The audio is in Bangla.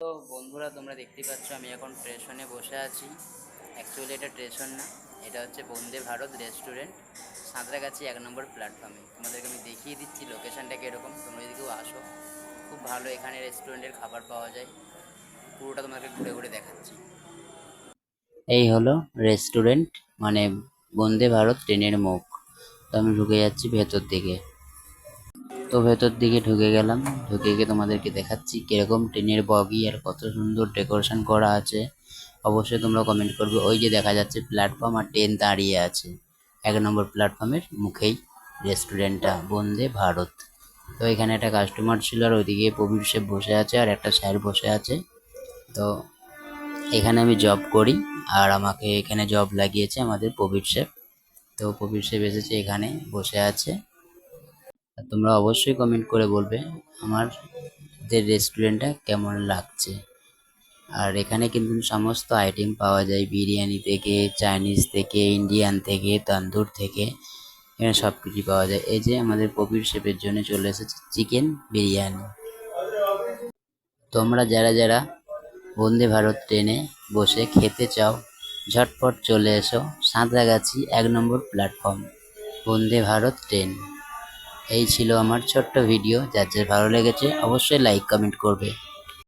তো বন্ধুরা, তোমরা দেখতেই পাচ্ছ আমি এখন স্টেশনে বসে আছি। অ্যাকচুয়ালি এটা স্টেশন না, এটা হচ্ছে বন্দে ভারত রেস্টুরেন্ট, সাঁতরাগাছি 1 নম্বর প্ল্যাটফর্মে। তোমাদেরকে আমি দেখিয়ে দিচ্ছি লোকেশানটা কীরকম। তোমরা যদি কেউ আসো, খুব ভালো এখানে রেস্টুরেন্টের খাবার পাওয়া যায়। পুরোটা তোমাকে ঘুরে ঘুরে দেখাচ্ছি। এই হলো রেস্টুরেন্ট, মানে বন্দে ভারত ট্রেনের মুখ। তো আমি ঢুকে যাচ্ছি ভেতর দিকে। তো ভেতর দিকে ঢুকে গেলাম, ঢুকে গিয়ে তোমাদেরকে দেখাচ্ছি কিরকম ট্রেনের বগি আর কত সুন্দর ডেকোরেশন করা আছে। অবশ্যই তোমরা কমেন্ট করবে। ওই যে দেখা যাচ্ছে প্ল্যাটফর্ম আর ট্রেন দাঁড়িয়ে আছে। 1 নম্বর প্ল্যাটফর্মের মুখেই রেস্টুরেন্টটা বন্দে ভারত। তো এখানে একটা কাস্টমার ছিল, আর ওইদিকে প্রবীর শেফ বসে আছে আর একটা স্যার বসে আছে। তো এখানে আমি জব করি, আর আমাকে এখানে জব লাগিয়েছে আমাদের প্রবীর শেফ। তো প্রবীর শেফ এসেছে, এখানে বসে আছে। আর তোমরা অবশ্যই কমেন্ট করে বলবে আমাদের রেস্টুরেন্টটা কেমন লাগছে। আর এখানে কিন্তু সমস্ত আইটেম পাওয়া যায়, বিরিয়ানি থেকে, চাইনিজ থেকে, ইন্ডিয়ান থেকে, তন্দুর থেকে, এখানে সব কিছু পাওয়া যায়। এই যে আমাদের প্রবীর শেফের জন্য চলে এসেছে চিকেন বিরিয়ানি। তোমরা যারা যারা বন্দে ভারত ট্রেনে বসে খেতে চাও, ঝটপট চলে এসো সাঁতরাগাছি 1 নম্বর প্ল্যাটফর্ম, বন্দে ভারত ট্রেন। এই ছিল আমার ছোট্ট ভিডিও। যার ভালো লেগেছে অবশ্যই লাইক কমেন্ট করবে।